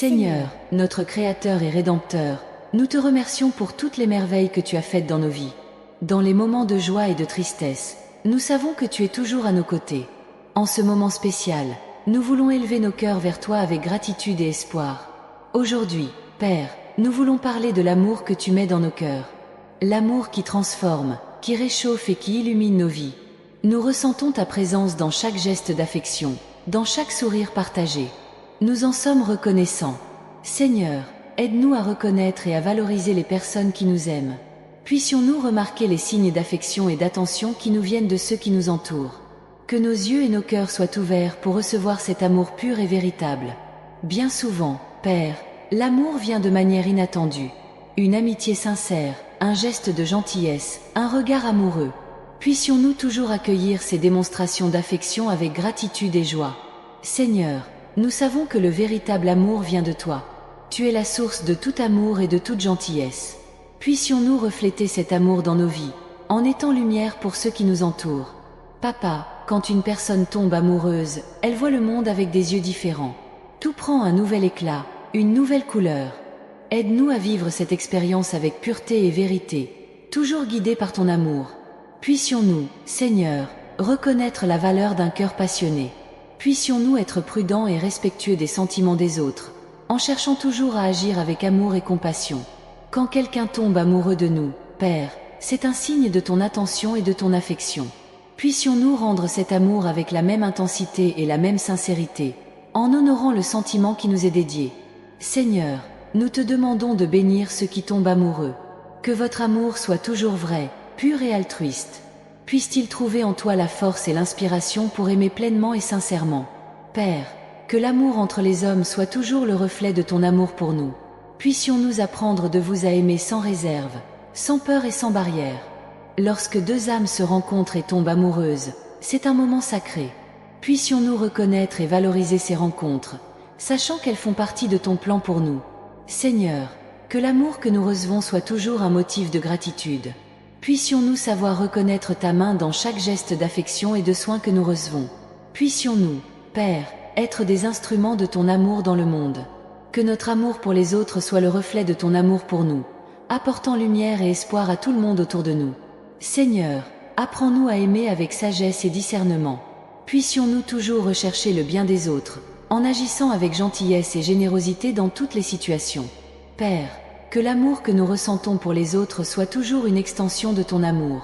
Seigneur, notre Créateur et Rédempteur, nous te remercions pour toutes les merveilles que tu as faites dans nos vies. Dans les moments de joie et de tristesse, nous savons que tu es toujours à nos côtés. En ce moment spécial, nous voulons élever nos cœurs vers toi avec gratitude et espoir. Aujourd'hui, Père, nous voulons parler de l'amour que tu mets dans nos cœurs. L'amour qui transforme, qui réchauffe et qui illumine nos vies. Nous ressentons ta présence dans chaque geste d'affection, dans chaque sourire partagé. Nous en sommes reconnaissants. Seigneur, aide-nous à reconnaître et à valoriser les personnes qui nous aiment. Puissions-nous remarquer les signes d'affection et d'attention qui nous viennent de ceux qui nous entourent. Que nos yeux et nos cœurs soient ouverts pour recevoir cet amour pur et véritable. Bien souvent, Père, l'amour vient de manière inattendue. Une amitié sincère, un geste de gentillesse, un regard amoureux. Puissions-nous toujours accueillir ces démonstrations d'affection avec gratitude et joie. Seigneur, nous savons que le véritable amour vient de toi. Tu es la source de tout amour et de toute gentillesse. Puissions-nous refléter cet amour dans nos vies, en étant lumière pour ceux qui nous entourent. Papa, quand une personne tombe amoureuse, elle voit le monde avec des yeux différents. Tout prend un nouvel éclat, une nouvelle couleur. Aide-nous à vivre cette expérience avec pureté et vérité, toujours guidés par ton amour. Puissions-nous, Seigneur, reconnaître la valeur d'un cœur passionné. Puissions-nous être prudents et respectueux des sentiments des autres, en cherchant toujours à agir avec amour et compassion. Quand quelqu'un tombe amoureux de nous, Père, c'est un signe de ton attention et de ton affection. Puissions-nous rendre cet amour avec la même intensité et la même sincérité, en honorant le sentiment qui nous est dédié. Seigneur, nous te demandons de bénir ceux qui tombent amoureux. Que votre amour soit toujours vrai, pur et altruiste. Puisse-t-il trouver en toi la force et l'inspiration pour aimer pleinement et sincèrement. Père, que l'amour entre les hommes soit toujours le reflet de ton amour pour nous. Puissions-nous apprendre de vous à aimer sans réserve, sans peur et sans barrière. Lorsque deux âmes se rencontrent et tombent amoureuses, c'est un moment sacré. Puissions-nous reconnaître et valoriser ces rencontres, sachant qu'elles font partie de ton plan pour nous. Seigneur, que l'amour que nous recevons soit toujours un motif de gratitude. Puissions-nous savoir reconnaître ta main dans chaque geste d'affection et de soin que nous recevons. Puissions-nous, Père, être des instruments de ton amour dans le monde. Que notre amour pour les autres soit le reflet de ton amour pour nous, apportant lumière et espoir à tout le monde autour de nous. Seigneur, apprends-nous à aimer avec sagesse et discernement. Puissions-nous toujours rechercher le bien des autres, en agissant avec gentillesse et générosité dans toutes les situations. Père, que l'amour que nous ressentons pour les autres soit toujours une extension de ton amour.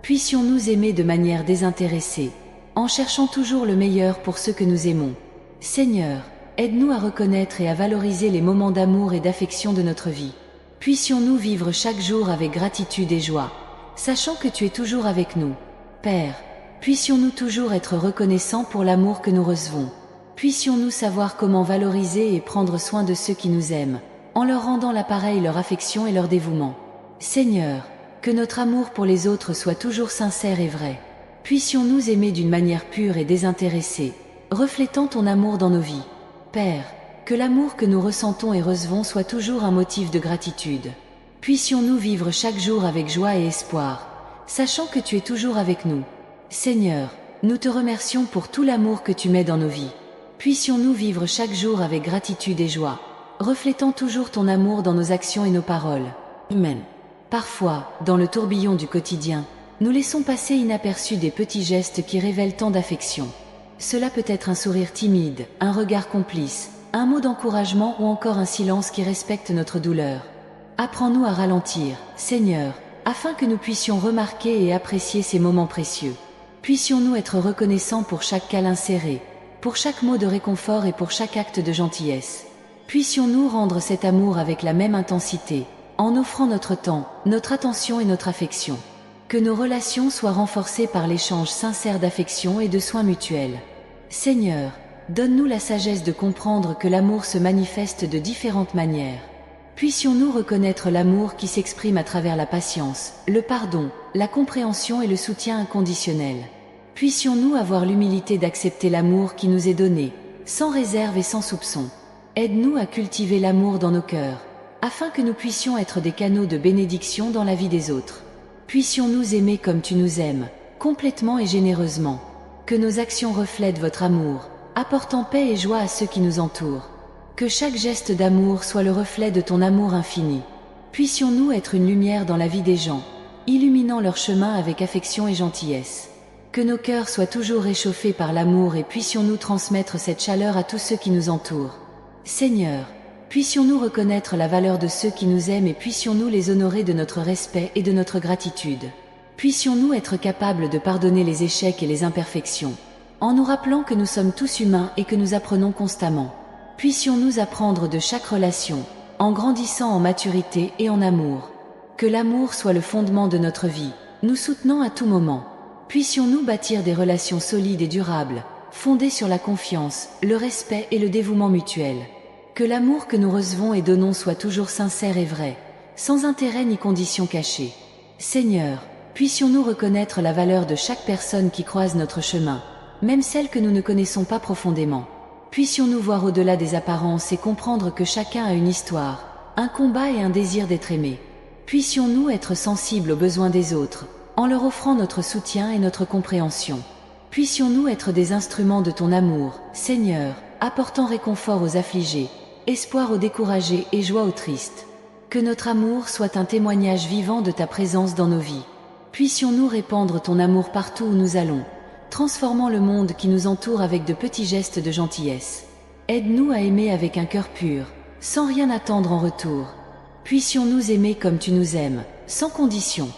Puissions-nous aimer de manière désintéressée, en cherchant toujours le meilleur pour ceux que nous aimons. Seigneur, aide-nous à reconnaître et à valoriser les moments d'amour et d'affection de notre vie. Puissions-nous vivre chaque jour avec gratitude et joie, sachant que tu es toujours avec nous. Père, puissions-nous toujours être reconnaissants pour l'amour que nous recevons. Puissions-nous savoir comment valoriser et prendre soin de ceux qui nous aiment, en leur rendant l'appareil leur affection et leur dévouement. Seigneur, que notre amour pour les autres soit toujours sincère et vrai. Puissions-nous aimer d'une manière pure et désintéressée, reflétant ton amour dans nos vies. Père, que l'amour que nous ressentons et recevons soit toujours un motif de gratitude. Puissions-nous vivre chaque jour avec joie et espoir, sachant que tu es toujours avec nous. Seigneur, nous te remercions pour tout l'amour que tu mets dans nos vies. Puissions-nous vivre chaque jour avec gratitude et joie, reflétant toujours ton amour dans nos actions et nos paroles. Amen. Parfois, dans le tourbillon du quotidien, nous laissons passer inaperçus des petits gestes qui révèlent tant d'affection. Cela peut être un sourire timide, un regard complice, un mot d'encouragement ou encore un silence qui respecte notre douleur. Apprends-nous à ralentir, Seigneur, afin que nous puissions remarquer et apprécier ces moments précieux. Puissions-nous être reconnaissants pour chaque câlin serré, pour chaque mot de réconfort et pour chaque acte de gentillesse. Puissions-nous rendre cet amour avec la même intensité, en offrant notre temps, notre attention et notre affection. Que nos relations soient renforcées par l'échange sincère d'affection et de soins mutuels. Seigneur, donne-nous la sagesse de comprendre que l'amour se manifeste de différentes manières. Puissions-nous reconnaître l'amour qui s'exprime à travers la patience, le pardon, la compréhension et le soutien inconditionnel. Puissions-nous avoir l'humilité d'accepter l'amour qui nous est donné, sans réserve et sans soupçon. Aide-nous à cultiver l'amour dans nos cœurs, afin que nous puissions être des canaux de bénédiction dans la vie des autres. Puissions-nous aimer comme tu nous aimes, complètement et généreusement. Que nos actions reflètent votre amour, apportant paix et joie à ceux qui nous entourent. Que chaque geste d'amour soit le reflet de ton amour infini. Puissions-nous être une lumière dans la vie des gens, illuminant leur chemin avec affection et gentillesse. Que nos cœurs soient toujours réchauffés par l'amour et puissions-nous transmettre cette chaleur à tous ceux qui nous entourent. Seigneur, puissions-nous reconnaître la valeur de ceux qui nous aiment et puissions-nous les honorer de notre respect et de notre gratitude. Puissions-nous être capables de pardonner les échecs et les imperfections, en nous rappelant que nous sommes tous humains et que nous apprenons constamment. Puissions-nous apprendre de chaque relation, en grandissant en maturité et en amour. Que l'amour soit le fondement de notre vie, nous soutenant à tout moment. Puissions-nous bâtir des relations solides et durables, fondées sur la confiance, le respect et le dévouement mutuel. Que l'amour que nous recevons et donnons soit toujours sincère et vrai, sans intérêt ni conditions cachées. Seigneur, puissions-nous reconnaître la valeur de chaque personne qui croise notre chemin, même celle que nous ne connaissons pas profondément. Puissions-nous voir au-delà des apparences et comprendre que chacun a une histoire, un combat et un désir d'être aimé. Puissions-nous être sensibles aux besoins des autres, en leur offrant notre soutien et notre compréhension. Puissions-nous être des instruments de ton amour, Seigneur, apportant réconfort aux affligés, espoir aux découragés et joie aux tristes. Que notre amour soit un témoignage vivant de ta présence dans nos vies. Puissions-nous répandre ton amour partout où nous allons, transformant le monde qui nous entoure avec de petits gestes de gentillesse. Aide-nous à aimer avec un cœur pur, sans rien attendre en retour. Puissions-nous aimer comme tu nous aimes, sans condition.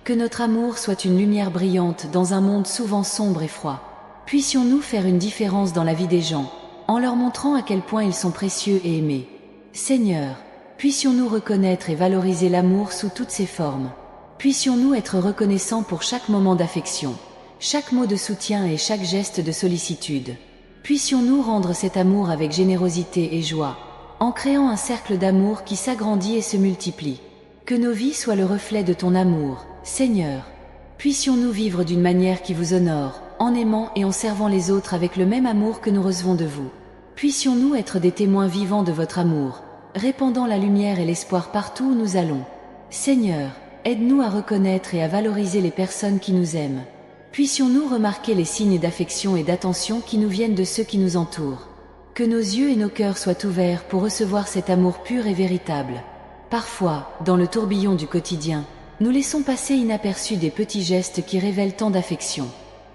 Que notre amour soit une lumière brillante dans un monde souvent sombre et froid. Puissions-nous faire une différence dans la vie des gens, en leur montrant à quel point ils sont précieux et aimés. Seigneur, puissions-nous reconnaître et valoriser l'amour sous toutes ses formes. Puissions-nous être reconnaissants pour chaque moment d'affection, chaque mot de soutien et chaque geste de sollicitude. Puissions-nous rendre cet amour avec générosité et joie, en créant un cercle d'amour qui s'agrandit et se multiplie. Que nos vies soient le reflet de ton amour, Seigneur. Puissions-nous vivre d'une manière qui vous honore, en aimant et en servant les autres avec le même amour que nous recevons de vous. Puissions-nous être des témoins vivants de votre amour, répandant la lumière et l'espoir partout où nous allons. Seigneur, aide-nous à reconnaître et à valoriser les personnes qui nous aiment. Puissions-nous remarquer les signes d'affection et d'attention qui nous viennent de ceux qui nous entourent. Que nos yeux et nos cœurs soient ouverts pour recevoir cet amour pur et véritable. Parfois, dans le tourbillon du quotidien, nous laissons passer inaperçus des petits gestes qui révèlent tant d'affection.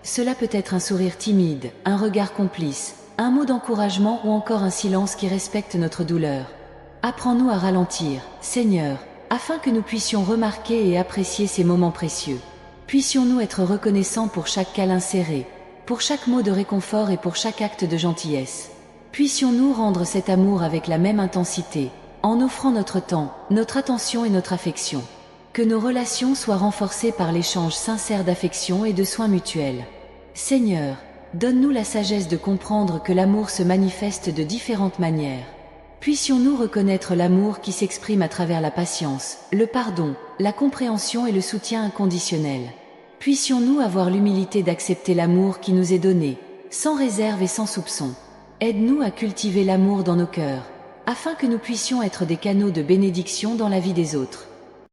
Cela peut être un sourire timide, un regard complice, un mot d'encouragement ou encore un silence qui respecte notre douleur. Apprends-nous à ralentir, Seigneur, afin que nous puissions remarquer et apprécier ces moments précieux. Puissions-nous être reconnaissants pour chaque câlin serré, pour chaque mot de réconfort et pour chaque acte de gentillesse. Puissions-nous rendre cet amour avec la même intensité, en offrant notre temps, notre attention et notre affection. Que nos relations soient renforcées par l'échange sincère d'affection et de soins mutuels. Seigneur, donne-nous la sagesse de comprendre que l'amour se manifeste de différentes manières. Puissions-nous reconnaître l'amour qui s'exprime à travers la patience, le pardon, la compréhension et le soutien inconditionnel. Puissions-nous avoir l'humilité d'accepter l'amour qui nous est donné, sans réserve et sans soupçon. Aide-nous à cultiver l'amour dans nos cœurs, afin que nous puissions être des canaux de bénédiction dans la vie des autres.